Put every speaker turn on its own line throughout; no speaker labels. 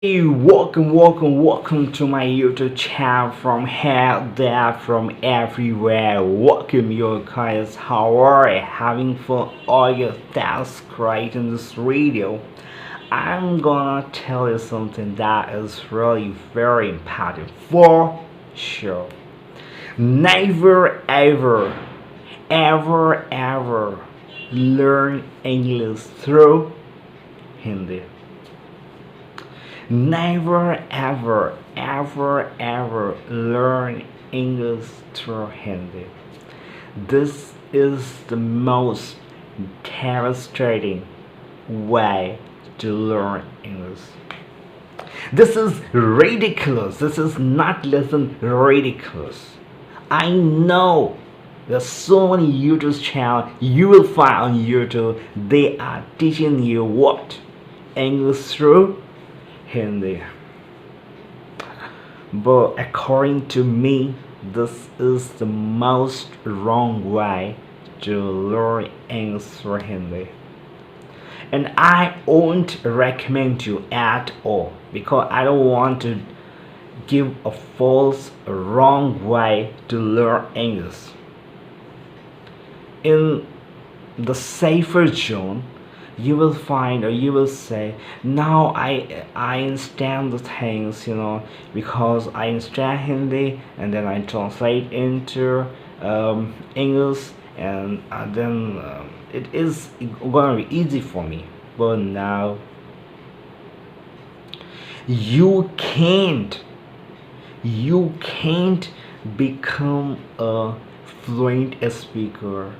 Hey, welcome to my YouTube channel from here, there, from everywhere. Welcome, you guys. How are you? Having fun? All your that's great in this video. I'm gonna tell you something that is really very important for sure. Never ever learn English through Hindi. Never ever learn English through Hindi. This is the most devastating way to learn English. This is ridiculous. This is not less than ridiculous. I know there's so many YouTube channels you will find on YouTube. They are teaching you what? English through Hindi. But according to me, this is the most wrong way to learn English through Hindi. And I won't recommend you at all because I don't want to give a false, wrong way to learn English. In the safer zone, you will find or you will say, now I understand the things, because I understand Hindi and then I translate into English, and then it is going to be easy for me. But now you can't you can't become a fluent speaker,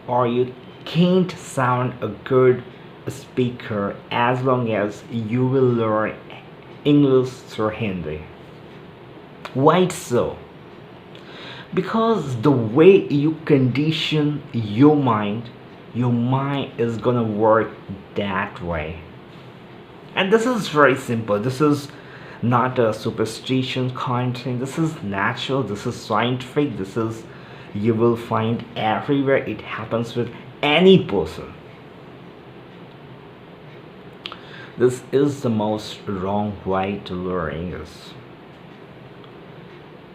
or you can't sound a good speaker as long as you will learn English through Hindi. Why so? Because the way you condition your mind is gonna work that way. And this is very simple. This is not a superstition kind thing. This is natural. This is scientific. This is you will find everywhere. It happens with any person. This is the most wrong way to learn English.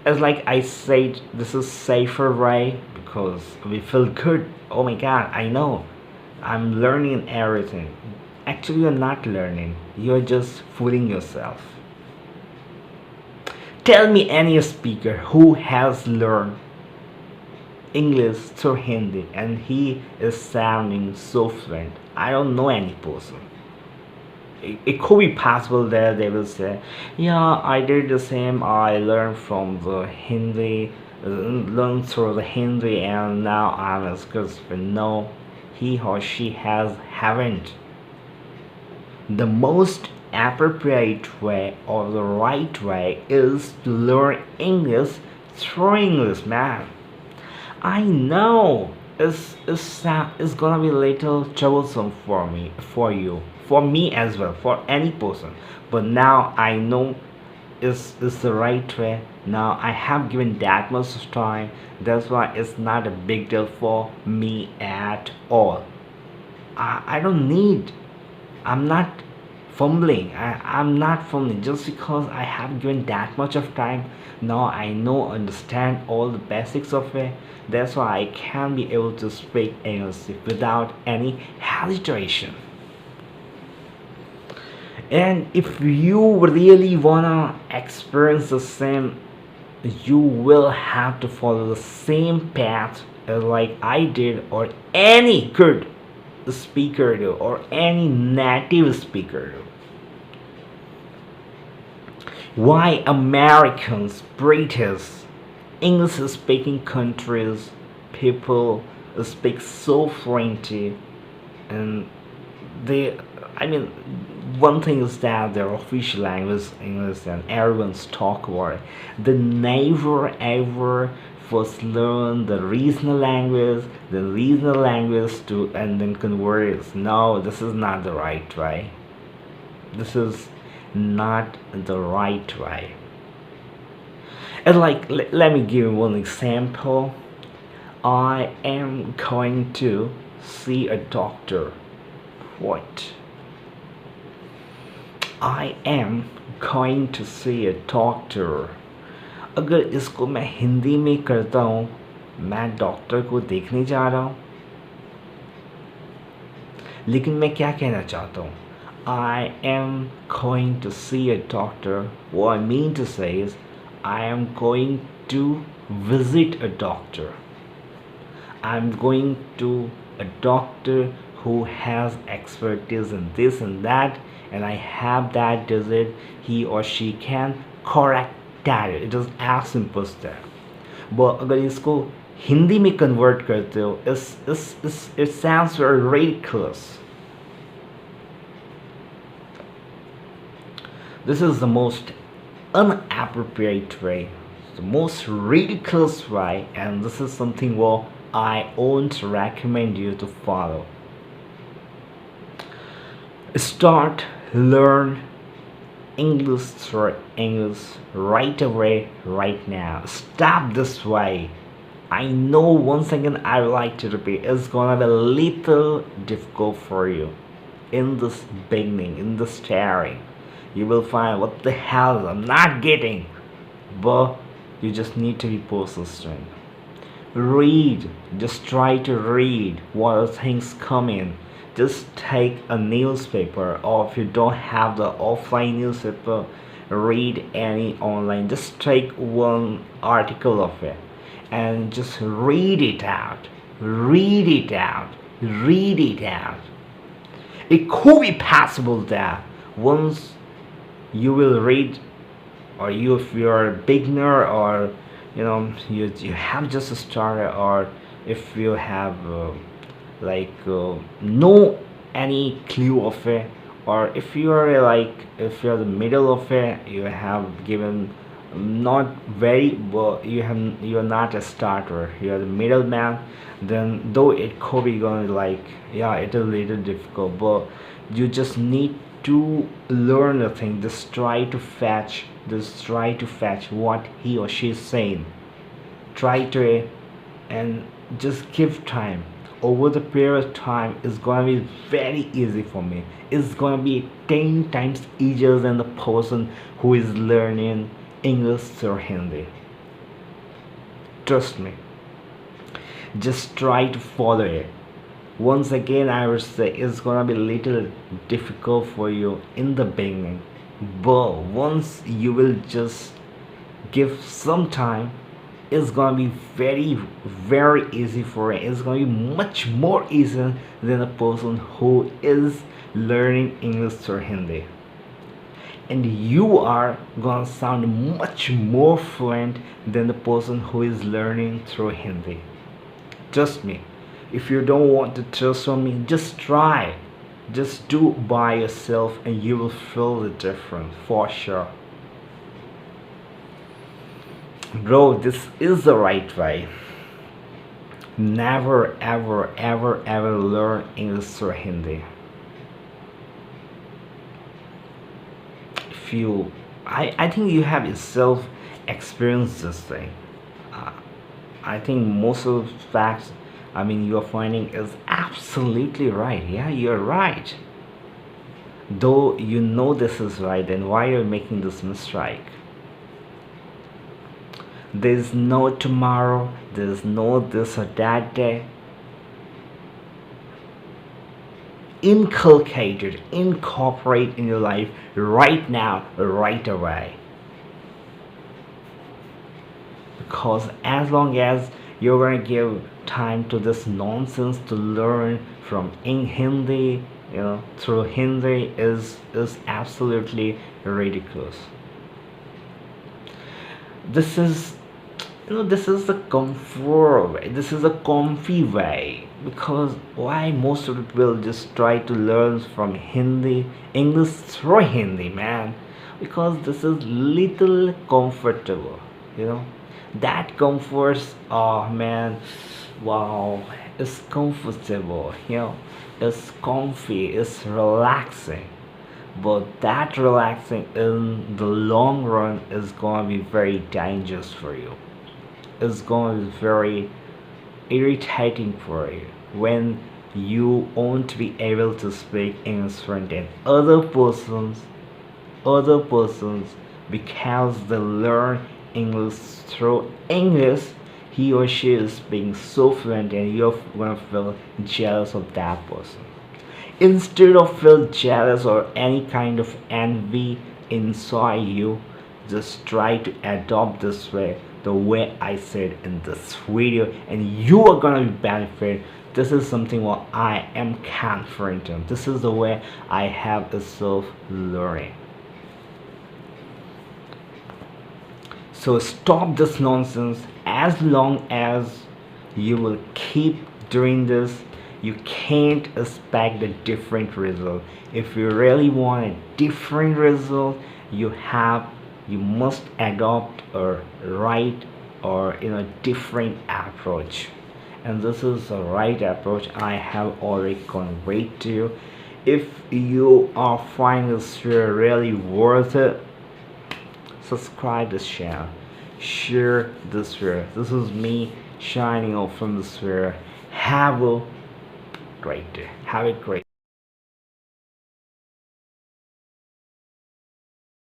It's like I said, this is safer way because we feel good. Oh my god, I know. I'm learning everything. Actually, you're not learning. You're just fooling yourself. Tell me any speaker who has learned English through Hindi and he is sounding so fluent. I don't know any person. It could be possible that they will say, yeah, I did the same. I learned from the Hindi, learned through the Hindi, and now I'm as good. But no, he or she haven't. The most appropriate way or the right way is to learn English through English, man. I know it's gonna be a little troublesome for you, for me as well, for any person. But now I know it's the right way. Now I have given that much of time. That's why it's not a big deal for me at all. I don't need. I'm not I'm not fumbling just because I have given that much of time. Now I know, understand all the basics of it. That's why I can be able to speak English without any hesitation. And if you really wanna experience the same, you will have to follow the same path like I did, or any good speaker do, or any native speaker do. Why Americans, British, English speaking countries, people speak so fluently, and they, I mean, one thing is that their official language is English and everyone's talk about it. They never ever first learn the regional language to, and then convert it. No, this is not the right way. This is not the right way. And like, let me give you one example. I am going to see a doctor. What? I am going to see a doctor. अगर इसको मैं हिंदी में करता हूँ, मैं doctor को देखने जा रहा हूँ, लेकिन मैं क्या कहना चाहता हूँ? I am going to see a doctor. What I mean to say is, I am going to visit a doctor. I'm going to a doctor who has expertise in this and that, and I have that visit. He or she can correct that. It is as simple as that. But अगर इसको हिंदी में convert करते हो, it sounds very ridiculous. This is the most inappropriate way, the most ridiculous way, and this is something what I won't recommend you to follow. Start learn English through English right away, right now. Stop this way. I know once again I would like to repeat, it's gonna be a little difficult for you in this beginning, in this starting. You will find what the hell I'm not getting, but you just need to be persistent. Read, just try to read what things come in. Just take a newspaper, or if you don't have the offline newspaper, read any online. Just take one article of it and just read it out. Read it out. Read it out. It could be possible that once you will read, or you, if you're a beginner, or you have just started, or if you have no any clue of it, or if you're if you're the middle of it, you have given not very well, you're not a starter, you're the middleman, then though it could be going yeah, it's a little difficult, but you just need to learn a thing. Just try to fetch what he or she is saying. Try to, and just give time. Over the period of time, it's gonna be very easy for me. It's gonna be 10 times easier than the person who is learning English through Hindi. Trust me. Just try to follow it. Once again, I would say it's gonna be a little difficult for you in the beginning, but once you will just give some time, it's gonna be very, very easy for it. It's gonna be much more easier than a person who is learning English through Hindi, and you are gonna sound much more fluent than the person who is learning through Hindi. Trust me. If you don't want to trust on me, just try. Just do by yourself, and you will feel the difference for sure. Bro, this is the right way. Never ever ever ever learn English or Hindi. If you, I think you have yourself experienced this thing. Uh, I think most of the facts, I mean, you're finding is absolutely right. Yeah, you're right. Though you know this is right, then why are you making this mistake? There's no tomorrow, there's no this or that day. Incorporate in your life right now, right away. Because as long as you're gonna give time to this nonsense to learn from in Hindi, through Hindi is absolutely ridiculous. This is, this is the comfort way. This is a comfy way, because why most of the people just try to learn from Hindi, English through Hindi, man? Because this is little comfortable, that comforts, oh man, wow, it's comfortable, it's comfy, it's relaxing, but that relaxing in the long run is going to be very dangerous for you. It's going to be very irritating for you when you won't be able to speak English fluent and other persons other persons because they learn English through English, he or she is being so fluent and you're gonna feel jealous of that person. Instead of feel jealous or any kind of envy inside you, just try to adopt this way, the way I said in this video, and you are gonna be benefit. This is something what I am confident in. This is the way I have a self learning. So stop this nonsense. As long as you will keep doing this, you can't expect a different result. If you really want a different result, you must adopt a right or different approach. And this is the right approach I have already conveyed to you. If you are finding this really worth it, subscribe this channel, share this sphere. This is me shining off from the sphere. Have a great day. Have a great